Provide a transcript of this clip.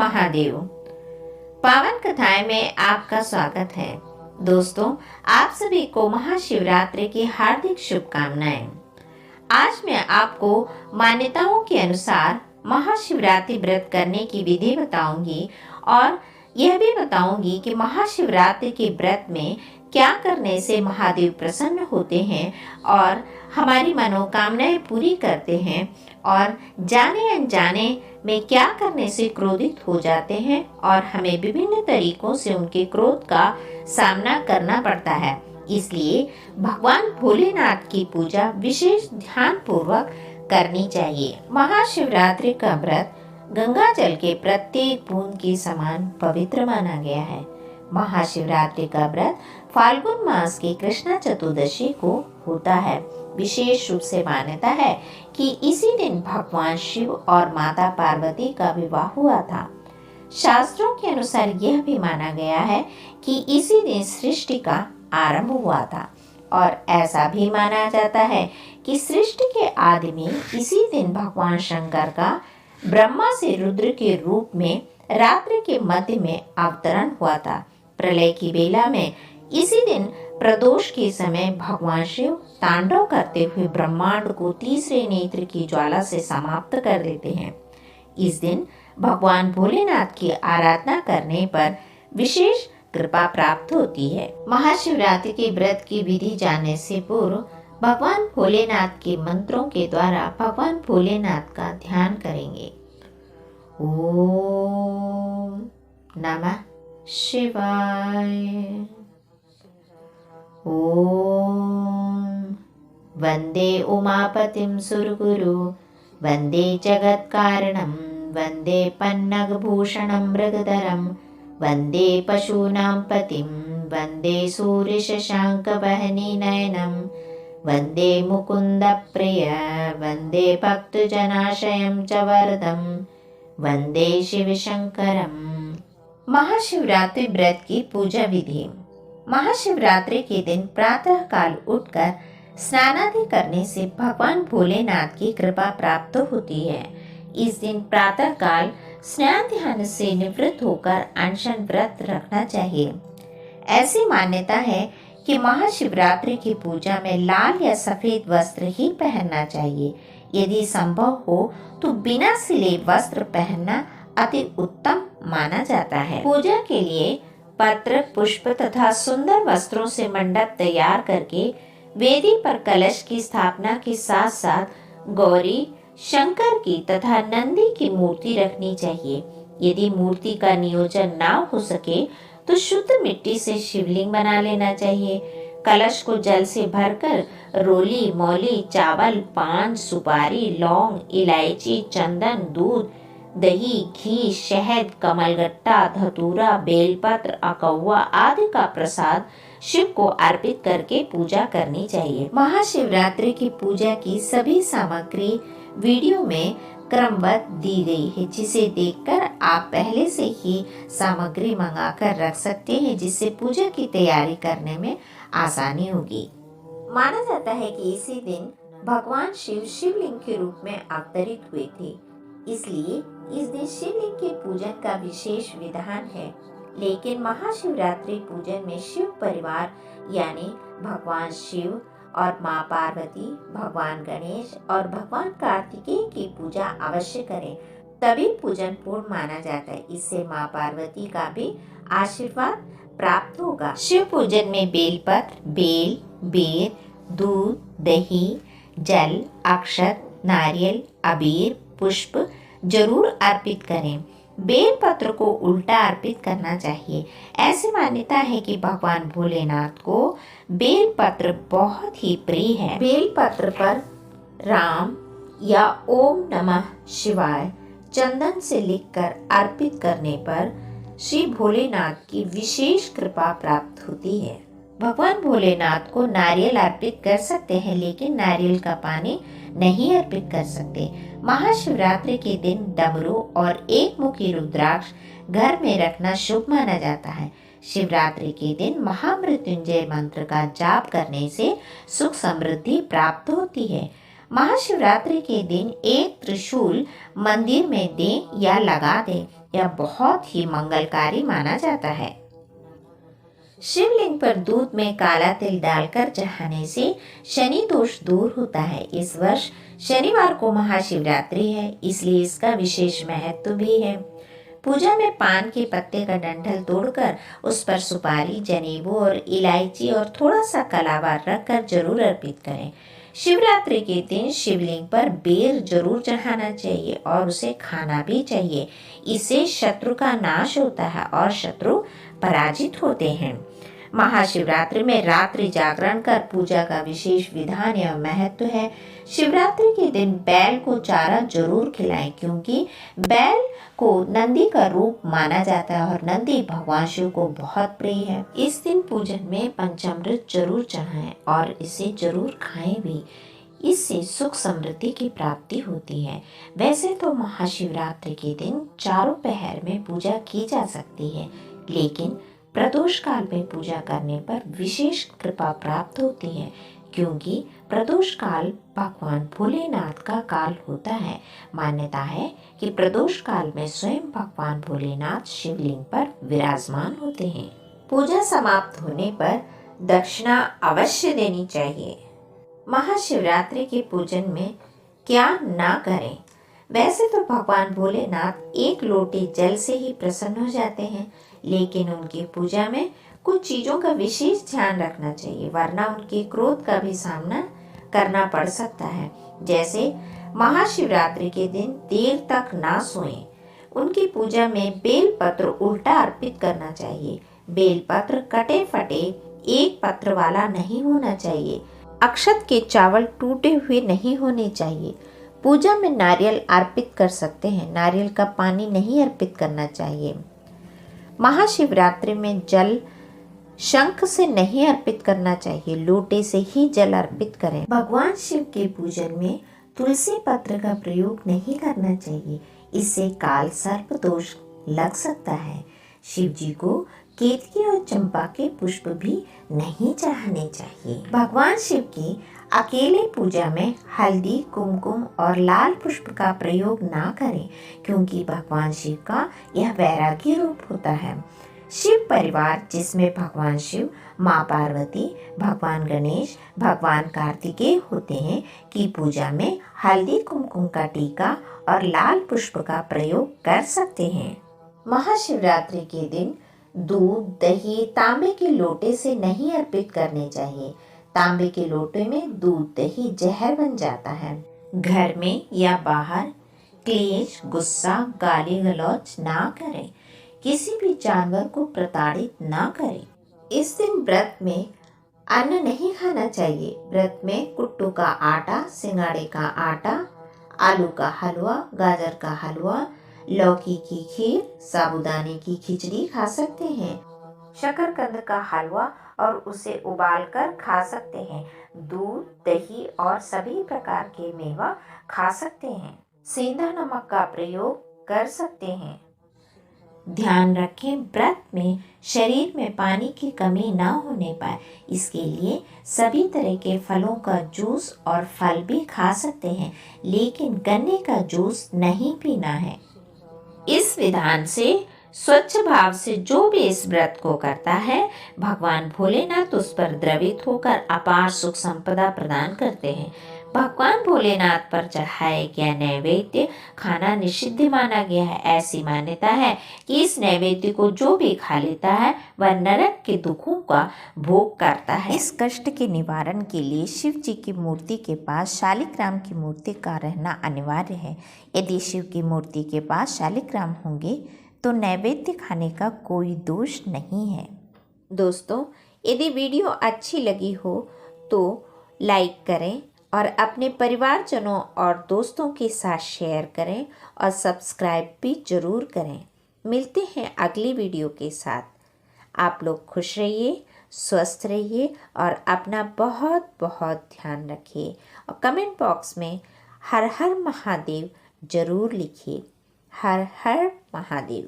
महादेव। पावन कथाएं में आपका स्वागत है। दोस्तों, आप सभी को महाशिवरात्रि की हार्दिक शुभकामनाएं। आज मैं आपको मान्यताओं के अनुसार महाशिवरात्रि व्रत करने की विधि बताऊंगी और यह भी बताऊंगी कि महाशिवरात्रि के व्रत में क्या करने से महादेव प्रसन्न होते हैं और हमारी मनोकामनाएं पूरी करते हैं और जाने अनजाने में क्या करने से क्रोधित हो जाते हैं और हमें विभिन्न तरीकों से उनके क्रोध का सामना करना पड़ता है। इसलिए भगवान भोलेनाथ की पूजा विशेष ध्यान पूर्वक करनी चाहिए। महाशिवरात्रि का व्रत गंगा जल के प्रत्येक बूंद के समान पवित्र माना गया है। महाशिवरात्रि का व्रत फाल्गुन मास की कृष्ण चतुर्दशी को होता है। विशेष रूप से मान्यता है कि इसी दिन भगवान शिव और माता पार्वती का विवाह हुआ था। शास्त्रों के अनुसार यह भी माना गया है कि इसी दिन सृष्टि का आरंभ हुआ था और ऐसा भी माना जाता है कि सृष्टि के आदि में इसी दिन भगवान शंकर का ब्रह्मा से रुद्र के रूप में रात्रि के मध्य में अवतरण हुआ था। प्रलय की बेला में इसी दिन प्रदोष के समय भगवान शिव तांडव करते हुए ब्रह्मांड को तीसरे नेत्र की ज्वाला से समाप्त कर देते हैं। इस दिन भगवान भोलेनाथ की आराधना करने पर विशेष कृपा प्राप्त होती है। महाशिवरात्रि के व्रत की विधि जानने से पूर्व भगवान भोलेनाथ के मंत्रों के द्वारा भगवान भोलेनाथ का ध्यान करेंगे। ओम नमः शिवाय। ओम वंदे उमापतिं सुरगुरु, वंदे जगत्कारणं, वंदे पन्नगभूषणं मृगधरं, वंदे पशूनां पतिं, वंदे सूर्यशशाङ्कवहनी नयनं, वंदे मुकुन्दप्रिय, वंदे भक्तजनाशयं च वरदं, वंदे शिवशंकरम्। महाशिवरात्रि व्रत की पूजा विधि। महाशिवरात्रि के दिन प्रातः काल उठकर स्नानादि करने से भगवान भोलेनाथ की कृपा प्राप्त होती है। इस दिन प्रातः काल स्नान ध्यान से निवृत्त होकर अनशन व्रत रखना चाहिए। ऐसी मान्यता है कि महाशिवरात्रि की पूजा में लाल या सफेद वस्त्र ही पहनना चाहिए। यदि संभव हो तो बिना सिले वस्त्र पहनना अति उत्तम माना जाता है। पूजा के लिए पत्र, पुष्प तथा सुंदर वस्त्रों से मंडप तैयार करके वेदी पर कलश की स्थापना के साथ साथ गौरी, शंकर की तथा नंदी की मूर्ति रखनी चाहिए। यदि मूर्ति का नियोजन ना हो सके तो शुद्ध मिट्टी से शिवलिंग बना लेना चाहिए। कलश को जल से भरकर रोली, मौली, चावल, पान, सुपारी, लौंग, इलायची, चंदन, दूध, दही, घी, शहद, कमलगट्टा, धतूरा, बेलपत्र, अकौवा आदि का प्रसाद शिव को अर्पित करके पूजा करनी चाहिए। महाशिवरात्रि की पूजा की सभी सामग्री वीडियो में क्रमबद्ध दी गई है, जिसे देखकर आप पहले से ही सामग्री मंगाकर रख सकते हैं, जिससे पूजा की तैयारी करने में आसानी होगी। माना जाता है कि इसी दिन भगवान शिव शिवलिंग के रूप में अवतरित हुए थे, इसलिए इस दिन शिवलिंग के पूजन का विशेष विधान है। लेकिन महाशिवरात्रि पूजन में शिव परिवार यानी भगवान शिव और माँ पार्वती, भगवान गणेश और भगवान कार्तिकेय की पूजा अवश्य करें, तभी पूजन पूर्ण माना जाता है। इससे माँ पार्वती का भी आशीर्वाद प्राप्त होगा। शिव पूजन में बेलपत्र, बेल, बेर, दूध, दही, जल, अक्षत, नारियल, अबीर, पुष्प जरूर अर्पित करें। बेल पत्र को उल्टा अर्पित करना चाहिए। ऐसी मान्यता है कि भगवान भोलेनाथ को बेल पत्र बहुत ही प्रिय है। बेल पत्र पर राम या ओम नमः शिवाय चंदन से लिखकर अर्पित करने पर श्री भोलेनाथ की विशेष कृपा प्राप्त होती है। भगवान भोलेनाथ को नारियल अर्पित कर सकते हैं, लेकिन नारियल का पानी नहीं अर्पित कर सकते। महाशिवरात्रि के दिन डमरू और एक मुखी रुद्राक्ष घर में रखना शुभ माना जाता है। शिवरात्रि के दिन महामृत्युंजय मंत्र का जाप करने से सुख समृद्धि प्राप्त होती है। महाशिवरात्रि के दिन एक त्रिशूल मंदिर में दें या लगा दें, यह बहुत ही मंगलकारी माना जाता है। शिवलिंग पर दूध में काला तिल डालकर चढ़ाने से शनि दोष दूर होता है। इस वर्ष शनिवार को महाशिवरात्रि है, इसलिए इसका विशेष महत्व भी है। पूजा में पान के पत्ते का डंठल तोड़कर उस पर सुपारी, जनेऊ और इलायची और थोड़ा सा कलावा रखकर जरूर अर्पित करें। शिवरात्रि के दिन शिवलिंग पर बेर जरूर चढ़ाना चाहिए और उसे खाना भी चाहिए। इससे शत्रु का नाश होता है और शत्रु पराजित होते हैं। महाशिवरात्रि में रात्रि जागरण कर पूजा का विशेष विधान एवं महत्व है। शिवरात्रि के दिन बैल को चारा जरूर खिलाएं, क्योंकि बैल को नंदी का रूप माना जाता है और नंदी भगवान शिव को बहुत प्रिय है। इस दिन पूजन में पंचामृत जरूर चढ़ाएं और इसे जरूर खाएं भी। इससे सुख समृद्धि की प्राप्ति होती है। वैसे तो महाशिवरात्रि के दिन चारों पहर में पूजा की जा सकती है, लेकिन प्रदोष काल में पूजा करने पर विशेष कृपा प्राप्त होती है, क्योंकि प्रदोष काल भगवान भोलेनाथ का काल होता है। मान्यता है कि प्रदोष काल में स्वयं भगवान भोलेनाथ शिवलिंग पर विराजमान होते हैं। पूजा समाप्त होने पर दक्षिणा अवश्य देनी चाहिए। महाशिवरात्रि के पूजन में क्या ना करें। वैसे तो भगवान भोलेनाथ एक लोटे जल से ही प्रसन्न हो जाते हैं, लेकिन उनकी पूजा में कुछ चीजों का विशेष ध्यान रखना चाहिए, वरना उनके क्रोध का भी सामना करना पड़ सकता है। जैसे महाशिवरात्रि के दिन देर तक ना सोएं। उनकी पूजा में बेलपत्र उल्टा अर्पित करना चाहिए। बेलपत्र कटे फटे एक पत्र वाला नहीं होना चाहिए। अक्षत के चावल टूटे हुए नहीं होने चाहिए। पूजा में नारियल अर्पित कर सकते हैं, नारियल का पानी नहीं अर्पित करना चाहिए। महाशिवरात्रि में जल शंख से नहीं अर्पित करना चाहिए, लोटे से ही जल अर्पित करें। भगवान शिव के पूजन में तुलसी पत्र का प्रयोग नहीं करना चाहिए, इससे काल सर्प दोष लग सकता है। शिव जी को केतकी और चंपा के पुष्प भी नहीं चढ़ाने चाहिए। भगवान शिव की अकेले पूजा में हल्दी, कुमकुम और लाल पुष्प का प्रयोग ना करें, क्योंकि भगवान शिव का यह वैराग्य रूप होता है। शिव परिवार, जिसमें भगवान शिव, माँ पार्वती, भगवान गणेश, भगवान कार्तिकेय होते हैं, की पूजा में हल्दी, कुमकुम का टीका और लाल पुष्प का प्रयोग कर सकते हैं। महाशिवरात्रि के दिन दूध, दही तांबे के लोटे से नहीं अर्पित करने चाहिए। तांबे के लोटे में दूध, दही जहर बन जाता है। घर में या बाहर क्लेश, गुस्सा, गाली गलौज ना करें। किसी भी जानवर को प्रताड़ित ना करें। इस दिन व्रत में अन्न नहीं खाना चाहिए। व्रत में कुट्टू का आटा, सिंगाड़े का आटा, आलू का हलवा, गाजर का हलवा, लौकी की खीर, साबूदाने की खिचड़ी खा सकते हैं। शकरकंद का हलवा और उसे उबालकर खा सकते हैं। दूध, दही और सभी प्रकार के मेवा खा सकते हैं। सेंधा नमक का प्रयोग कर सकते हैं। ध्यान रखें, व्रत में शरीर में पानी की कमी ना होने पाए, इसके लिए सभी तरह के फलों का जूस और फल भी खा सकते हैं, लेकिन गन्ने का जूस नहीं पीना है। इस विधान से स्वच्छ भाव से जो भी इस व्रत को करता है, भगवान भोलेनाथ उस पर द्रवित होकर अपार सुख संपदा प्रदान करते हैं। भगवान भोलेनाथ पर चढ़ाया गया नैवेद्य खाना निषिद्ध माना गया है। ऐसी मान्यता है कि इस नैवेद्य को जो भी खा लेता है वह नरक के दुखों का भोग करता है। इस कष्ट के निवारण के लिए शिव जी की मूर्ति के पास शालिग्राम की मूर्ति का रहना अनिवार्य है। यदि शिव की मूर्ति के पास शालिग्राम होंगे तो नैवेद्य खाने का कोई दोष नहीं है। दोस्तों, यदि वीडियो अच्छी लगी हो तो लाइक करें और अपने परिवारजनों और दोस्तों के साथ शेयर करें और सब्सक्राइब भी ज़रूर करें। मिलते हैं अगली वीडियो के साथ। आप लोग खुश रहिए, स्वस्थ रहिए और अपना बहुत बहुत ध्यान रखिए। और कमेंट बॉक्स में हर हर महादेव ज़रूर लिखिए। हर हर महादेव।